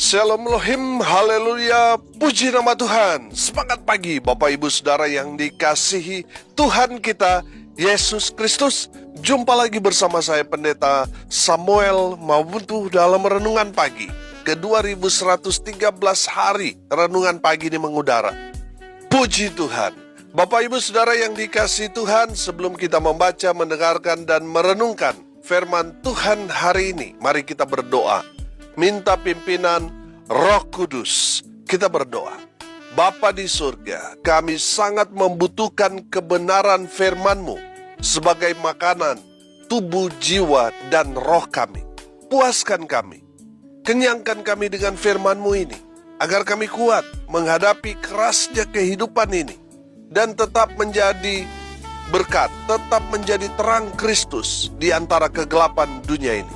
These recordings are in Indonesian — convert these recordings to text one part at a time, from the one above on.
Shalom Elohim, haleluya, puji nama Tuhan. Semangat pagi Bapak Ibu Saudara yang dikasihi Tuhan kita Yesus Kristus. Jumpa lagi bersama saya Pendeta Samuel Mawuntu dalam Renungan Pagi ke 2113 hari Renungan Pagi ini mengudara. Puji Tuhan. Bapak Ibu Saudara yang dikasihi Tuhan, sebelum kita membaca, mendengarkan, dan merenungkan firman Tuhan hari ini, mari kita berdoa. Minta pimpinan Roh Kudus. Kita berdoa. Bapa di surga, kami sangat membutuhkan kebenaran firman-Mu sebagai makanan tubuh, jiwa, dan roh kami. Puaskan kami, kenyangkan kami dengan firman-Mu ini, agar kami kuat menghadapi kerasnya kehidupan ini, dan tetap menjadi berkat, tetap menjadi terang Kristus di antara kegelapan dunia ini.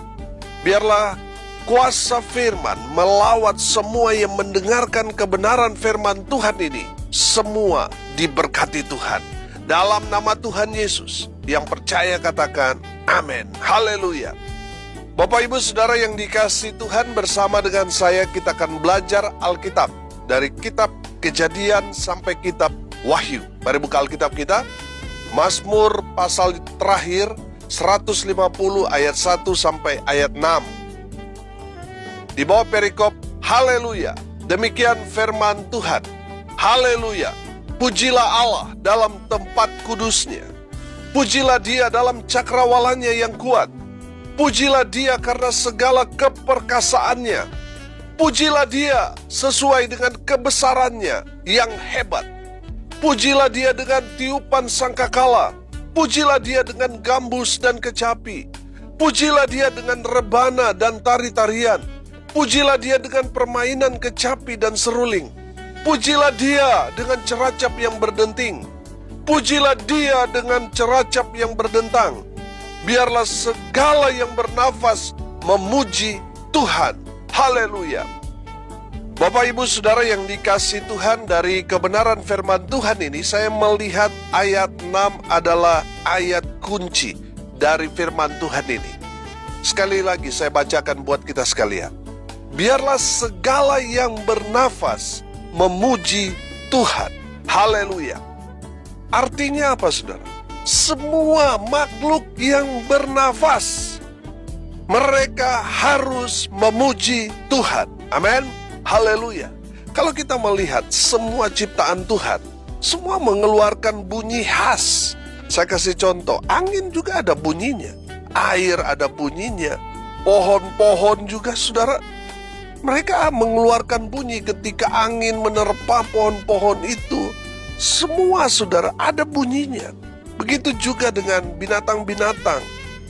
Biarlah kuasa firman melawat semua yang mendengarkan kebenaran firman Tuhan ini. Semua diberkati Tuhan. Dalam nama Tuhan Yesus, yang percaya katakan amin. Haleluya. Bapak Ibu Saudara yang dikasihi Tuhan, bersama dengan saya kita akan belajar Alkitab. Dari kitab Kejadian sampai kitab Wahyu. Mari buka Alkitab kita. Mazmur pasal terakhir 150 ayat 1 sampai ayat 6. Di bawah perikop, haleluya, demikian firman Tuhan, haleluya, pujilah Allah dalam tempat kudusnya, pujilah Dia dalam cakrawalanya yang kuat, pujilah Dia karena segala keperkasaannya, pujilah Dia sesuai dengan kebesarannya yang hebat, pujilah Dia dengan tiupan sangkakala, pujilah Dia dengan gambus dan kecapi, pujilah Dia dengan rebana dan tari-tarian, pujilah Dia dengan permainan kecapi dan seruling. Pujilah Dia dengan ceracap yang berdenting. Pujilah Dia dengan ceracap yang berdentang. Biarlah segala yang bernafas memuji Tuhan. Haleluya. Bapak Ibu Saudara yang dikasihi Tuhan, dari kebenaran firman Tuhan ini, saya melihat ayat 6 adalah ayat kunci dari firman Tuhan ini. Sekali lagi saya bacakan buat kita sekalian. Biarlah segala yang bernafas memuji Tuhan. Haleluya. Artinya apa, saudara? Semua makhluk yang bernafas, mereka harus memuji Tuhan. Amin. Haleluya. Kalau kita melihat semua ciptaan Tuhan, semua mengeluarkan bunyi khas. Saya kasih contoh, angin juga ada bunyinya, air ada bunyinya, pohon-pohon juga, saudara. Mereka mengeluarkan bunyi ketika angin menerpa pohon-pohon itu. Semua, saudara, ada bunyinya. Begitu juga dengan binatang-binatang.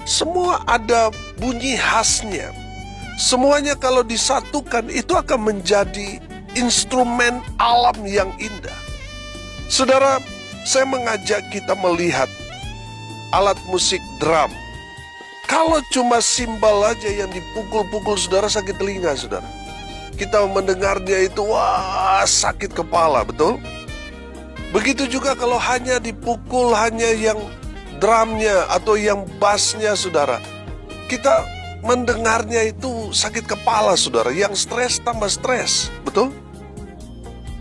Semua ada bunyi khasnya. Semuanya kalau disatukan itu akan menjadi instrumen alam yang indah. Saudara, saya mengajak kita melihat alat musik drum. Kalau cuma simbal aja yang dipukul-pukul, saudara, sakit telinga, saudara. Kita mendengarnya itu, wah, sakit kepala, betul? Begitu juga kalau hanya dipukul, hanya yang drumnya atau yang bassnya, saudara. Kita mendengarnya itu sakit kepala, saudara. Yang stres tambah stres, betul?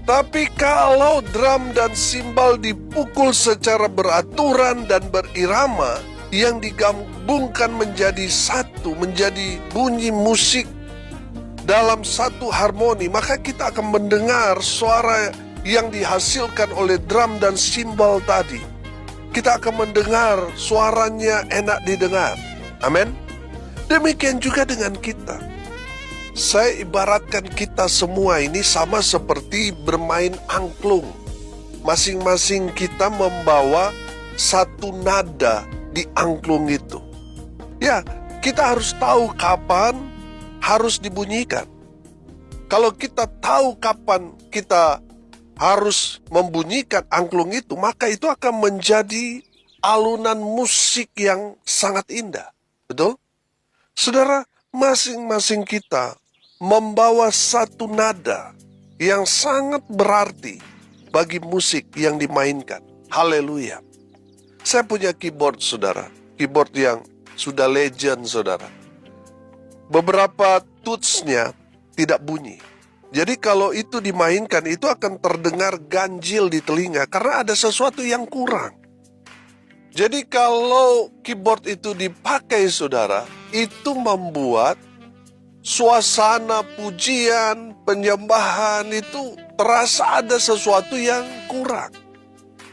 Tapi kalau drum dan simbal dipukul secara beraturan dan berirama, yang digabungkan menjadi satu, menjadi bunyi musik dalam satu harmoni, maka kita akan mendengar suara yang dihasilkan oleh drum dan simbal tadi. Kita akan mendengar suaranya enak didengar. Amin. Demikian juga dengan kita. Saya ibaratkan kita semua ini sama seperti bermain angklung. Masing-masing kita membawa satu nada di angklung itu. Ya, kita harus tahu kapan harus dibunyikan. Kalau kita tahu kapan kita harus membunyikan angklung itu, maka itu akan menjadi alunan musik yang sangat indah. Betul? Saudara, masing-masing kita membawa satu nada yang sangat berarti bagi musik yang dimainkan. Haleluya. Saya punya keyboard, saudara. Keyboard yang sudah legend, saudara. Beberapa tutsnya tidak bunyi. Jadi kalau itu dimainkan, itu akan terdengar ganjil di telinga karena ada sesuatu yang kurang. Jadi kalau keyboard itu dipakai saudara, itu membuat suasana pujian, penyembahan itu terasa ada sesuatu yang kurang.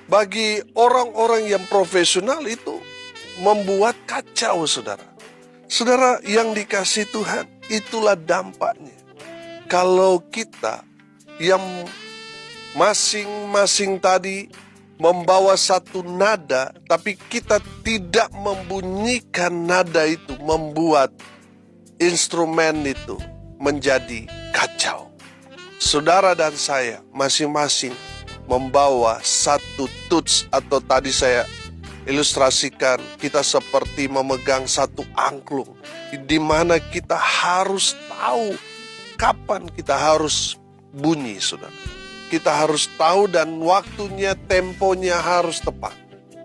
Bagi orang-orang yang profesional itu membuat kacau saudara. Saudara yang dikasih Tuhan, itulah dampaknya. Kalau kita yang masing-masing tadi membawa satu nada, tapi kita tidak membunyikan nada itu, membuat instrumen itu menjadi kacau. Saudara dan saya masing-masing membawa satu tuts, atau tadi saya ilustrasikan kita seperti memegang satu angklung, di mana kita harus tahu kapan kita harus bunyi, saudara. Kita harus tahu dan waktunya, temponya harus tepat.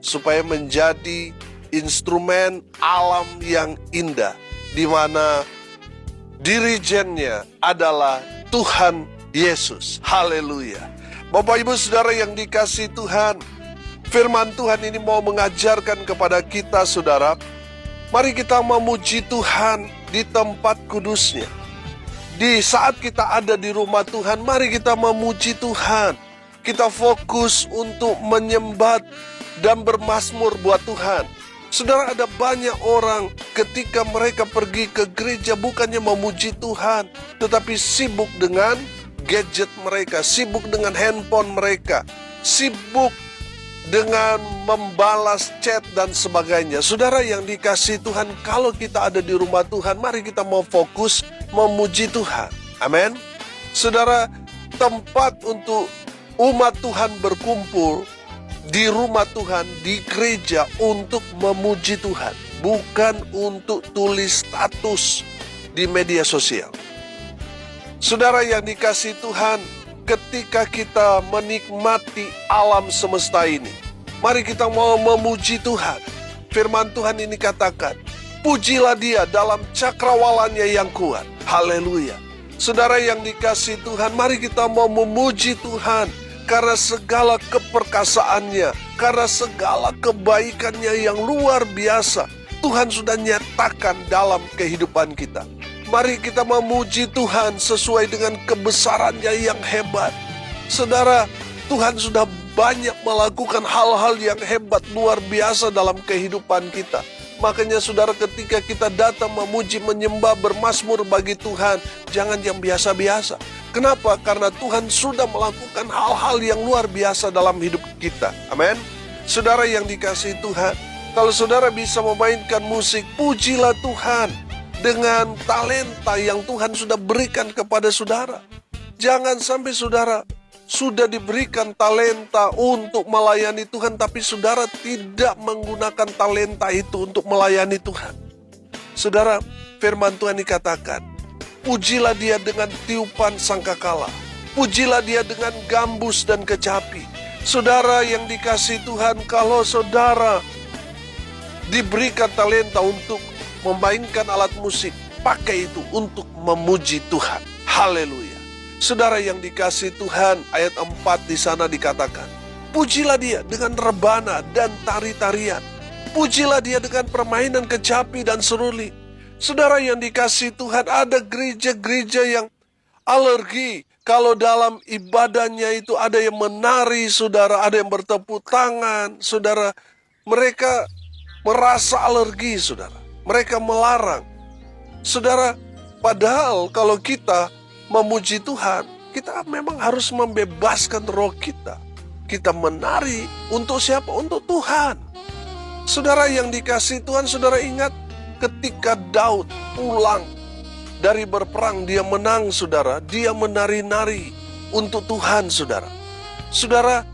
Supaya menjadi instrumen alam yang indah. Di mana dirijennya adalah Tuhan Yesus. Haleluya. Bapak Ibu Saudara yang dikasihi Tuhan, firman Tuhan ini mau mengajarkan kepada kita saudara, mari kita memuji Tuhan di tempat kudusnya. Di saat kita ada di rumah Tuhan, mari kita memuji Tuhan. Kita fokus untuk menyembah dan bermazmur buat Tuhan. Saudara, ada banyak orang ketika mereka pergi ke gereja bukannya memuji Tuhan, tetapi sibuk dengan gadget mereka, sibuk dengan handphone mereka, sibuk dengan membalas chat dan sebagainya. Saudara yang dikasihi Tuhan, kalau kita ada di rumah Tuhan, mari kita mau fokus memuji Tuhan. Amin. Saudara, tempat untuk umat Tuhan berkumpul di rumah Tuhan, di gereja untuk memuji Tuhan, bukan untuk tulis status di media sosial. Saudara yang dikasihi Tuhan, ketika kita menikmati alam semesta ini, mari kita mau memuji Tuhan. Firman Tuhan ini katakan, pujilah Dia dalam cakrawalannya yang kuat. Haleluya. Saudara yang dikasihi Tuhan, mari kita mau memuji Tuhan karena segala keperkasaannya, karena segala kebaikannya yang luar biasa. Tuhan sudah nyatakan dalam kehidupan kita. Mari kita memuji Tuhan sesuai dengan kebesarannya yang hebat. Saudara, Tuhan sudah banyak melakukan hal-hal yang hebat, luar biasa dalam kehidupan kita. Makanya saudara, ketika kita datang memuji, menyembah, bermazmur bagi Tuhan, jangan yang biasa-biasa. Kenapa? Karena Tuhan sudah melakukan hal-hal yang luar biasa dalam hidup kita. Amin. Saudara yang dikasihi Tuhan, kalau saudara bisa memainkan musik, pujilah Tuhan dengan talenta yang Tuhan sudah berikan kepada saudara. Jangan sampai saudara sudah diberikan talenta untuk melayani Tuhan, tapi saudara tidak menggunakan talenta itu untuk melayani Tuhan. Saudara, firman Tuhan dikatakan, pujilah Dia dengan tiupan sangkakala, pujilah Dia dengan gambus dan kecapi. Saudara yang dikasihi Tuhan, kalau saudara diberikan talenta untuk memainkan alat musik, pakai itu untuk memuji Tuhan. Haleluya. Saudara yang dikasihi Tuhan, ayat 4 di sana dikatakan, pujilah Dia dengan rebana dan tari-tarian. Pujilah Dia dengan permainan kecapi dan seruli. Saudara yang dikasihi Tuhan, ada gereja-gereja yang alergi. Kalau dalam ibadahnya itu ada yang menari, saudara, ada yang bertepuk tangan, saudara. Mereka merasa alergi, saudara. Mereka melarang. Saudara, padahal kalau kita memuji Tuhan, kita memang harus membebaskan roh kita. Kita menari untuk siapa? Untuk Tuhan. Saudara yang dikasihi Tuhan, saudara ingat ketika Daud pulang dari berperang, dia menang, saudara. Dia menari-nari untuk Tuhan, saudara. Saudara,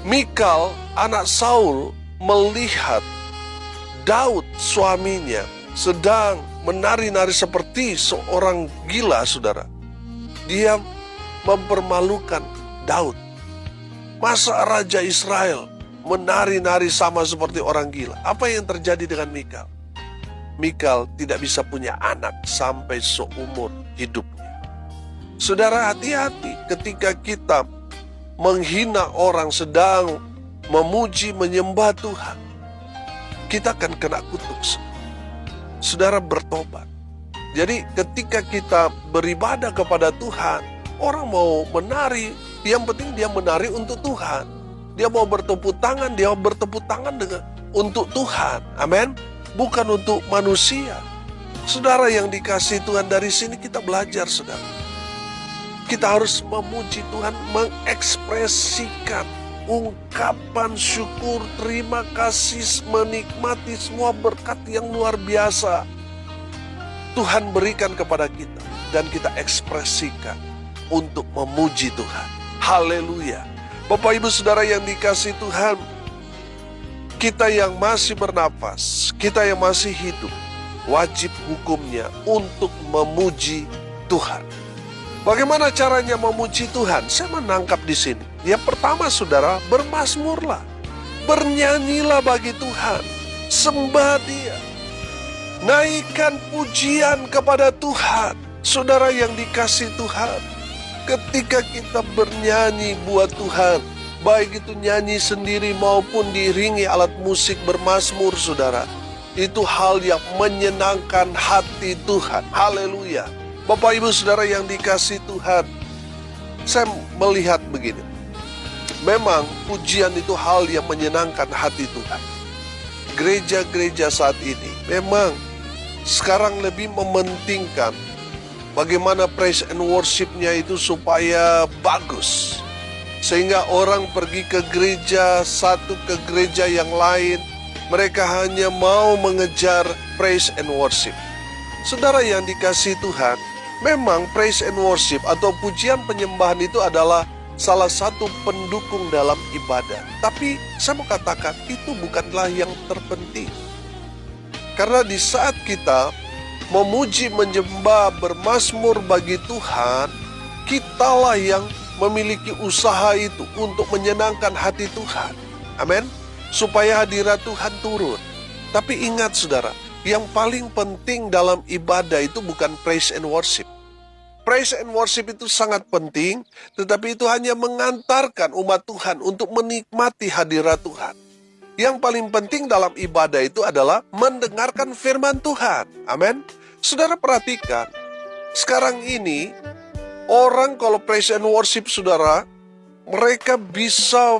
Mikal, anak Saul, melihat Daud, suaminya, sedang menari-nari seperti seorang gila, saudara. Dia mempermalukan Daud. Masa Raja Israel menari-nari sama seperti orang gila? Apa yang terjadi dengan Mikal? Mikal tidak bisa punya anak sampai seumur hidupnya. Saudara, hati-hati ketika kita menghina orang sedang memuji menyembah Tuhan. Kita akan kena kutuk. Saudara, bertobat. Jadi ketika kita beribadah kepada Tuhan, orang mau menari, yang penting dia menari untuk Tuhan. Dia mau bertepuk tangan, dia bertepuk tangan untuk Tuhan. Amin. Bukan untuk manusia. Saudara yang dikasihi Tuhan, dari sini kita belajar, saudara. Kita harus memuji Tuhan, mengekspresikan ungkapan syukur, terima kasih, menikmati semua berkat yang luar biasa Tuhan berikan kepada kita, dan kita ekspresikan untuk memuji Tuhan. Haleluya. Bapak Ibu Saudara yang dikasihi Tuhan, kita yang masih bernafas, kita yang masih hidup, wajib hukumnya untuk memuji Tuhan. Bagaimana caranya memuji Tuhan? Saya menangkap di sini. Yang pertama, saudara, bermazmurlah. Bernyanyilah bagi Tuhan. Sembah Dia. Naikkan pujian kepada Tuhan. Saudara yang dikasihi Tuhan, ketika kita bernyanyi buat Tuhan, baik itu nyanyi sendiri maupun diiringi alat musik bermazmur, saudara, itu hal yang menyenangkan hati Tuhan. Haleluya. Bapak Ibu Saudara yang dikasihi Tuhan, saya melihat begini. Memang pujian itu hal yang menyenangkan hati Tuhan. Gereja-gereja saat ini memang sekarang lebih mementingkan bagaimana praise and worship-nya itu supaya bagus. Sehingga orang pergi ke gereja satu ke gereja yang lain, mereka hanya mau mengejar praise and worship. Saudara yang dikasihi Tuhan, memang praise and worship atau pujian penyembahan itu adalah salah satu pendukung dalam ibadah. Tapi saya mau katakan itu bukanlah yang terpenting. Karena di saat kita memuji, menyembah, bermazmur bagi Tuhan, kitalah yang memiliki usaha itu untuk menyenangkan hati Tuhan. Amin. Supaya hadirat Tuhan turun. Tapi ingat saudara, yang paling penting dalam ibadah itu bukan praise and worship. Praise and worship itu sangat penting, tetapi itu hanya mengantarkan umat Tuhan untuk menikmati hadirat Tuhan. Yang paling penting dalam ibadah itu adalah mendengarkan firman Tuhan. Amin. Saudara perhatikan, sekarang ini orang kalau praise and worship, saudara, mereka bisa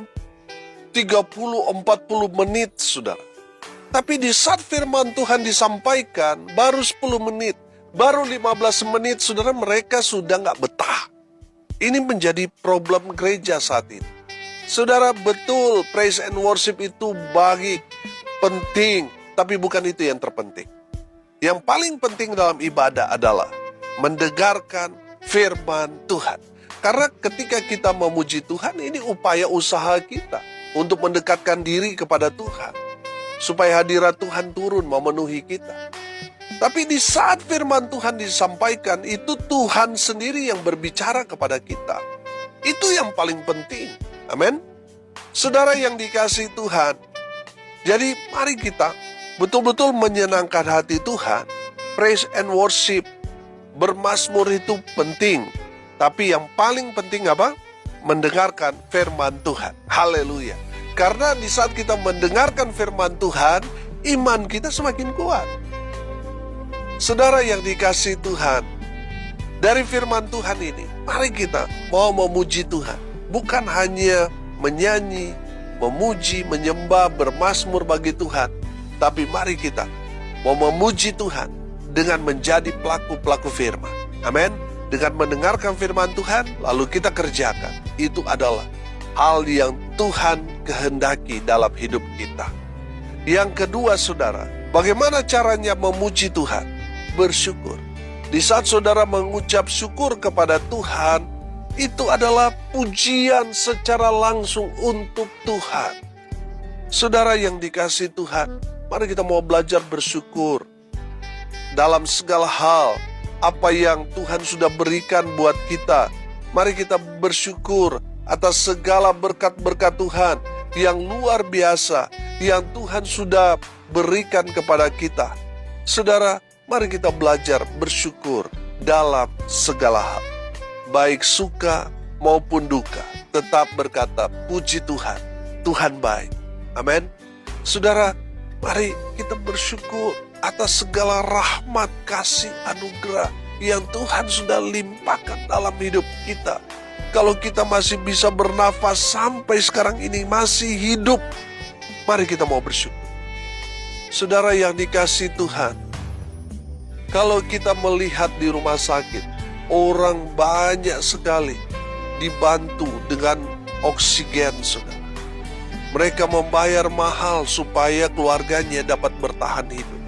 30-40 menit, saudara. Tapi di saat firman Tuhan disampaikan, baru 10 menit, baru 15 menit, saudara, mereka sudah nggak betah. Ini menjadi problem gereja saat ini. Saudara, betul praise and worship itu baik, penting, tapi bukan itu yang terpenting. Yang paling penting dalam ibadah adalah mendengarkan firman Tuhan. Karena ketika kita memuji Tuhan, ini upaya usaha kita untuk mendekatkan diri kepada Tuhan, supaya hadirat Tuhan turun memenuhi kita. Tapi di saat firman Tuhan disampaikan, itu Tuhan sendiri yang berbicara kepada kita. Itu yang paling penting. Amin. Saudara yang dikasihi Tuhan, jadi mari kita betul-betul menyenangkan hati Tuhan. Praise and worship, bermazmur itu penting. Tapi yang paling penting apa? Mendengarkan firman Tuhan. Haleluya. Karena di saat kita mendengarkan firman Tuhan, iman kita semakin kuat. Saudara yang dikasihi Tuhan, dari firman Tuhan ini, mari kita mau memuji Tuhan. Bukan hanya menyanyi, memuji, menyembah, bermazmur bagi Tuhan. Tapi mari kita mau memuji Tuhan dengan menjadi pelaku-pelaku firman. Amin. Dengan mendengarkan firman Tuhan, lalu kita kerjakan. Itu adalah hal yang Tuhan kehendaki dalam hidup kita. Yang kedua, saudara, bagaimana caranya memuji Tuhan? Bersyukur. Di saat saudara mengucap syukur kepada Tuhan, itu adalah pujian secara langsung untuk Tuhan. Saudara yang dikasihi Tuhan, mari kita mau belajar bersyukur dalam segala hal. Apa yang Tuhan sudah berikan buat kita, mari kita bersyukur atas segala berkat-berkat Tuhan yang luar biasa yang Tuhan sudah berikan kepada kita. Saudara, mari kita belajar bersyukur dalam segala hal. baik suka maupun duka, tetap berkata, puji Tuhan, Tuhan baik. Amin. Saudara, mari kita bersyukur atas segala rahmat, kasih, anugerah yang Tuhan sudah limpahkan dalam hidup kita. Kalau kita masih bisa bernafas sampai sekarang ini, masih hidup, mari kita mau bersyukur. Saudara yang dikasihi Tuhan, kalau kita melihat di rumah sakit, orang banyak sekali dibantu dengan oksigen, saudara. Mereka membayar mahal supaya keluarganya dapat bertahan hidup.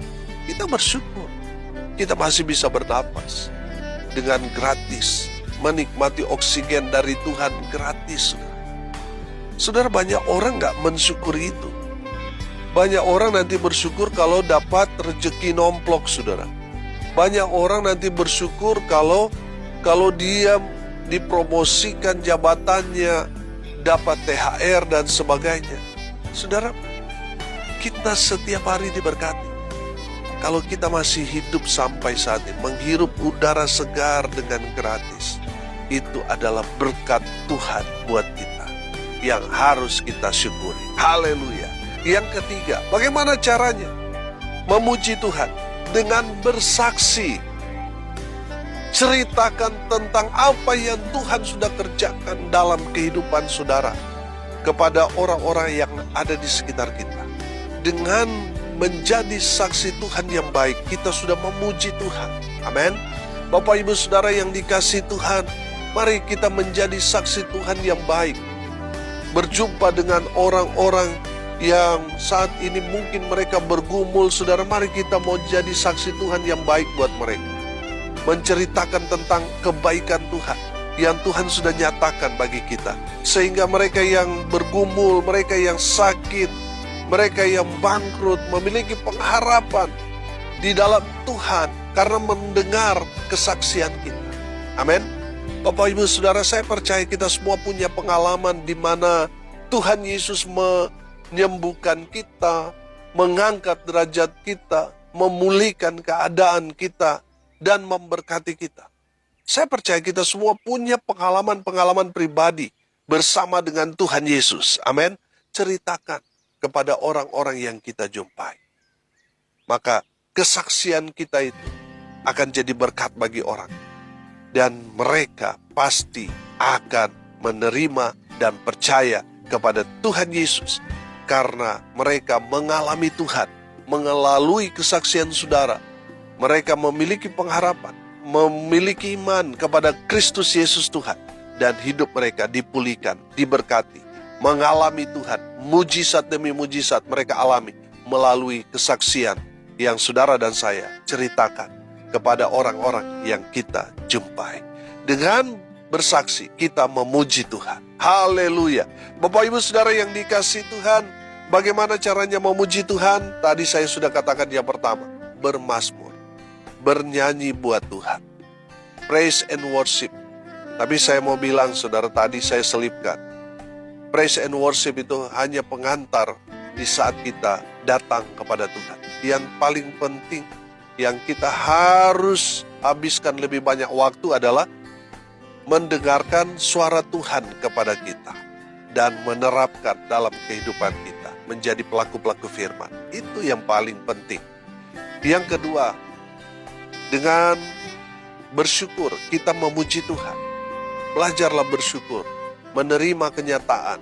Kita bersyukur, kita masih bisa bernapas dengan gratis, menikmati oksigen dari Tuhan gratis. Saudara, banyak orang gak mensyukuri itu. Banyak orang nanti bersyukur kalau dapat rezeki nomplok, saudara. Banyak orang nanti bersyukur kalau dia dipromosikan jabatannya, dapat THR dan sebagainya. Saudara, kita setiap hari diberkati. Kalau kita masih hidup sampai saat ini, menghirup udara segar dengan gratis, itu adalah berkat Tuhan buat kita yang harus kita syukuri. Haleluya. Yang ketiga, bagaimana caranya memuji Tuhan? Dengan bersaksi. Ceritakan tentang apa yang Tuhan sudah kerjakan dalam kehidupan saudara kepada orang-orang yang ada di sekitar kita. Dengan menjadi saksi Tuhan yang baik, kita sudah memuji Tuhan. Amin. Bapak Ibu Saudara yang dikasihi Tuhan, mari kita menjadi saksi Tuhan yang baik. Berjumpa dengan orang-orang yang saat ini mungkin mereka bergumul, saudara, mari kita mau jadi saksi Tuhan yang baik buat mereka. Menceritakan tentang kebaikan Tuhan yang Tuhan sudah nyatakan bagi kita. Sehingga mereka yang bergumul, mereka yang sakit, mereka yang bangkrut, memiliki pengharapan di dalam Tuhan karena mendengar kesaksian kita. Amin. Bapak Ibu Saudara, saya percaya kita semua punya pengalaman di mana Tuhan Yesus menyembuhkan kita, mengangkat derajat kita, memulihkan keadaan kita, dan memberkati kita. Saya percaya kita semua punya pengalaman-pengalaman pribadi bersama dengan Tuhan Yesus. Amin. Ceritakan kepada orang-orang yang kita jumpai. Maka kesaksian kita itu akan jadi berkat bagi orang. Dan mereka pasti akan menerima dan percaya kepada Tuhan Yesus. Karena mereka mengalami Tuhan, melalui kesaksian saudara. Mereka memiliki pengharapan, memiliki iman kepada Kristus Yesus Tuhan. Dan hidup mereka dipulihkan, diberkati, mengalami Tuhan. Mujizat demi mujizat mereka alami melalui kesaksian yang saudara dan saya ceritakan kepada orang-orang yang kita jumpai. Dengan bersaksi, kita memuji Tuhan. Haleluya. Bapak Ibu Saudara yang dikasihi Tuhan, bagaimana caranya memuji Tuhan? Tadi saya sudah katakan yang pertama, bermazmur. Bernyanyi buat Tuhan. Praise and worship. Tapi saya mau bilang, saudara, tadi saya selipkan. Praise and worship itu hanya pengantar di saat kita datang kepada Tuhan. Yang paling penting, yang kita harus habiskan lebih banyak waktu adalah mendengarkan suara Tuhan kepada kita. Dan menerapkan dalam kehidupan kita. Menjadi pelaku-pelaku firman. Itu yang paling penting. Yang kedua, dengan bersyukur kita memuji Tuhan. Belajarlah bersyukur, menerima kenyataan,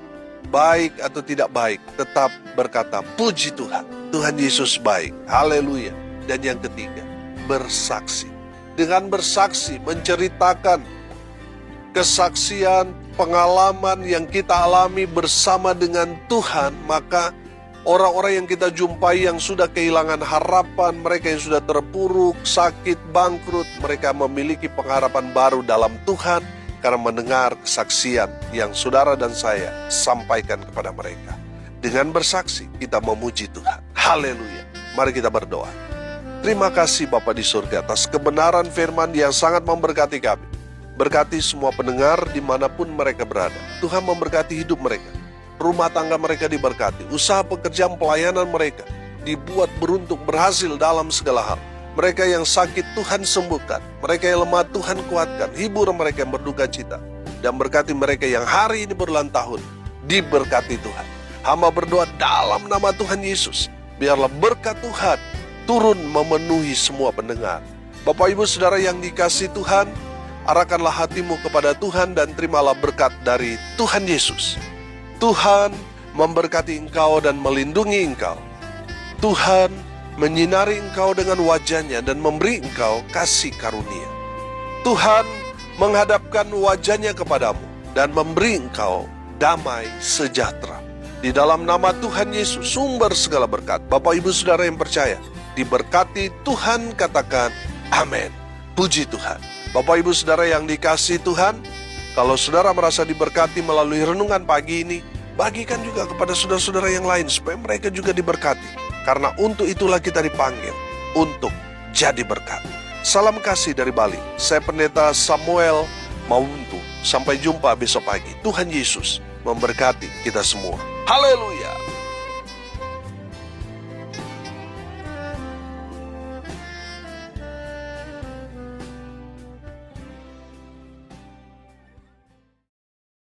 baik atau tidak baik, tetap berkata, puji Tuhan, Tuhan Yesus baik, haleluya. Dan yang ketiga, bersaksi. Dengan bersaksi, menceritakan kesaksian, pengalaman yang kita alami bersama dengan Tuhan, maka orang-orang yang kita jumpai yang sudah kehilangan harapan, mereka yang sudah terpuruk, sakit, bangkrut, mereka memiliki pengharapan baru dalam Tuhan karena mendengar kesaksian yang saudara dan saya sampaikan kepada mereka. Dengan bersaksi, kita memuji Tuhan. Haleluya. Mari kita berdoa. Terima kasih Bapa di surga atas kebenaran firman yang sangat memberkati kami. Berkati semua pendengar dimanapun mereka berada. Tuhan memberkati hidup mereka. Rumah tangga mereka diberkati, usaha pekerjaan pelayanan mereka dibuat beruntung berhasil dalam segala hal. Mereka yang sakit Tuhan sembuhkan, mereka yang lemah Tuhan kuatkan, hibur mereka yang berduka cita, dan berkati mereka yang hari ini berulang tahun, diberkati Tuhan. Hamba berdoa dalam nama Tuhan Yesus, biarlah berkat Tuhan turun memenuhi semua pendengar. Bapak Ibu Saudara yang dikasihi Tuhan, arahkanlah hatimu kepada Tuhan dan terimalah berkat dari Tuhan Yesus. Tuhan memberkati engkau dan melindungi engkau. Tuhan menyinari engkau dengan wajahnya dan memberi engkau kasih karunia. Tuhan menghadapkan wajahnya kepadamu dan memberi engkau damai sejahtera. Di dalam nama Tuhan Yesus, sumber segala berkat, Bapak Ibu Saudara yang percaya, diberkati Tuhan, katakan amin. Puji Tuhan. Bapak Ibu Saudara yang dikasihi Tuhan, kalau saudara merasa diberkati melalui renungan pagi ini, bagikan juga kepada saudara-saudara yang lain supaya mereka juga diberkati. Karena untuk itulah kita dipanggil, untuk jadi berkat. Salam kasih dari Bali. Saya Pendeta Samuel Mawuntu. Sampai jumpa besok pagi. Tuhan Yesus memberkati kita semua. Haleluya.